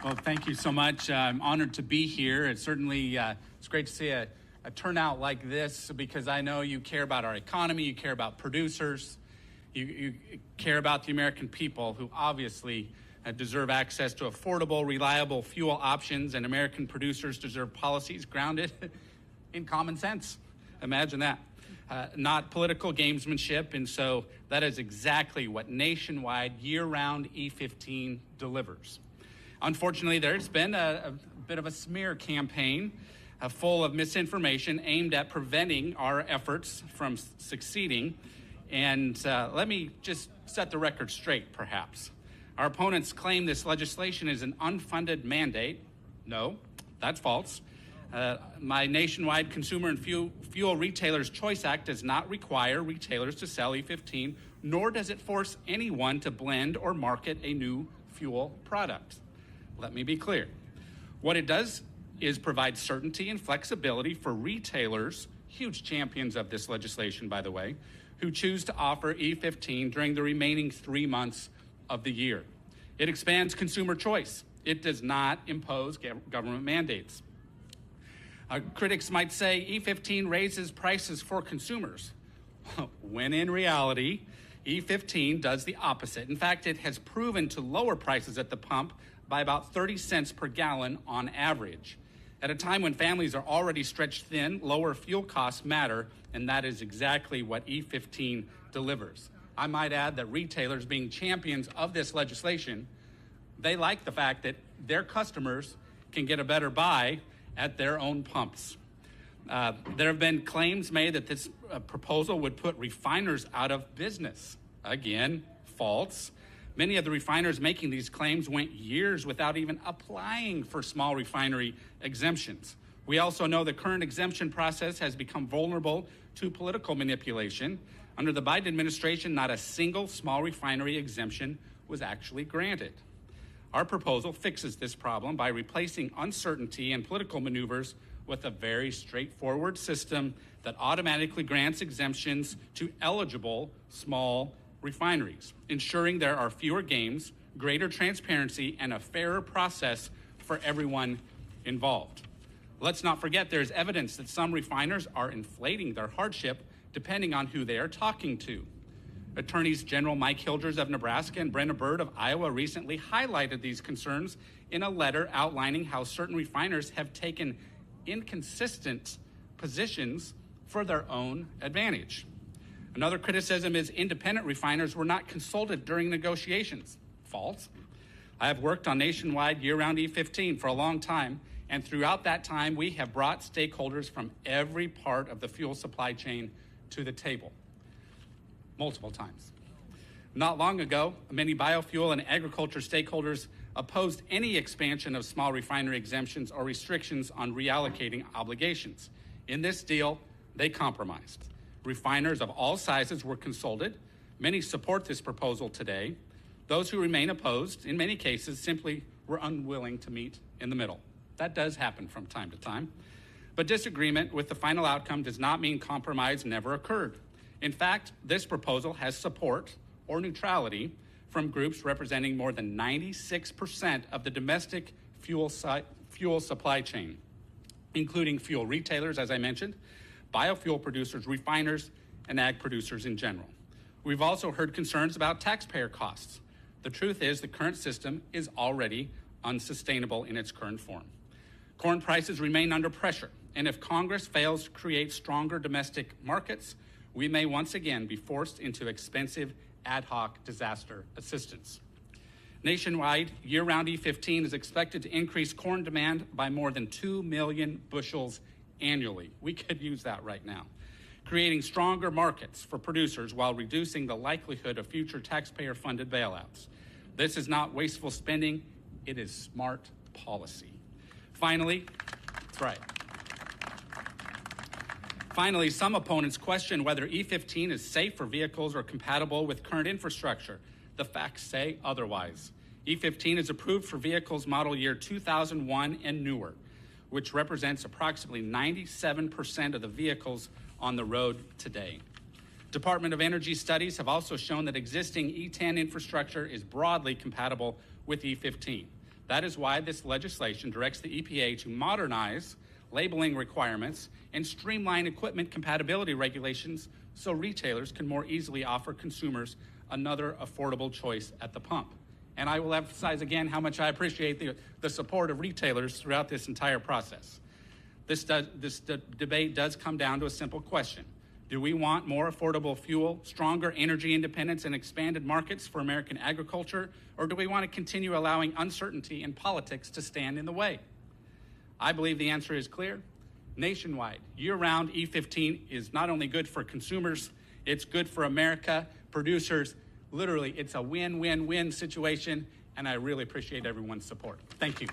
Well, thank you so much. I'm honored to be here. It's certainly it's great to see a turnout like this because I know you care about our economy, you care about producers, you care about the American people who obviously deserve access to affordable, reliable fuel options, and American producers deserve policies grounded in common sense. Imagine that. Not political gamesmanship, and so that is exactly what nationwide, year-round E15 delivers. Unfortunately, there's been a bit of a smear campaign full of misinformation aimed at preventing our efforts from succeeding. And let me just set the record straight, perhaps. Our opponents claim this legislation is an unfunded mandate. No, that's false. My nationwide Consumer and Fuel Retailers Choice Act does not require retailers to sell E15, nor does it force anyone to blend or market a new fuel product. Let me be clear. What it does is provide certainty and flexibility for retailers, huge champions of this legislation, by the way, who choose to offer E15 during the remaining 3 months of the year. It expands consumer choice. It does not impose government mandates. Critics might say E15 raises prices for consumers, when in reality, E15 does the opposite. In fact, it has proven to lower prices at the pump by about 30 cents per gallon on average. At a time when families are already stretched thin, lower fuel costs matter, and that is exactly what E15 delivers. I might add that retailers, being champions of this legislation, they like the fact that their customers can get a better buy at their own pumps. There have been claims made that this proposal would put refiners out of business. Again, false. Many of the refiners making these claims went years without even applying for small refinery exemptions. We also know the current exemption process has become vulnerable to political manipulation. Under the Biden administration, not a single small refinery exemption was actually granted. Our proposal fixes this problem by replacing uncertainty and political maneuvers with a very straightforward system that automatically grants exemptions to eligible small refineries, ensuring there are fewer games, greater transparency, and a fairer process for everyone involved. Let's not forget there's evidence that some refiners are inflating their hardship depending on who they are talking to. Attorneys General Mike Hildreth of Nebraska and Brenna Bird of Iowa recently highlighted these concerns in a letter outlining how certain refiners have taken inconsistent positions for their own advantage. Another criticism is independent refiners were not consulted during negotiations. False. I have worked on nationwide year-round E15 for a long time, and throughout that time, we have brought stakeholders from every part of the fuel supply chain to the table, multiple times. Not long ago, many biofuel and agriculture stakeholders opposed any expansion of small refinery exemptions or restrictions on reallocating obligations. In this deal, they compromised. Refiners of all sizes were consulted. Many support this proposal today. Those who remain opposed, in many cases, simply were unwilling to meet in the middle. That does happen from time to time. But disagreement with the final outcome does not mean compromise never occurred. In fact, this proposal has support or neutrality from groups representing more than 96% of the domestic fuel supply chain, including fuel retailers, as I mentioned, biofuel producers, refiners, and ag producers in general. We've also heard concerns about taxpayer costs. The truth is the current system is already unsustainable in its current form. Corn prices remain under pressure, and if Congress fails to create stronger domestic markets, we may once again be forced into expensive ad hoc disaster assistance. Nationwide, year-round E15 is expected to increase corn demand by more than 2 million bushels annually. We could use that right now, creating stronger markets for producers while reducing the likelihood of future taxpayer-funded bailouts. This is not wasteful spending, it is smart policy. Finally, that's right. Finally, some opponents question whether E15 is safe for vehicles or compatible with current infrastructure. The facts say otherwise. E15 is approved for vehicles model year 2001 and newer, which represents approximately 97% of the vehicles on the road today. Department of Energy studies have also shown that existing E10 infrastructure is broadly compatible with E15. That is why this legislation directs the EPA to modernize labeling requirements and streamline equipment compatibility regulations so retailers can more easily offer consumers another affordable choice at the pump. And I will emphasize again how much I appreciate the support of retailers throughout this entire process. This debate does come down to a simple question. Do we want more affordable fuel, stronger energy independence, and expanded markets for American agriculture, or do we want to continue allowing uncertainty in politics to stand in the way? I believe the answer is clear. Nationwide, year-round E15 is not only good for consumers, it's good for America, producers. Literally, it's a win-win-win situation, and I really appreciate everyone's support. Thank you.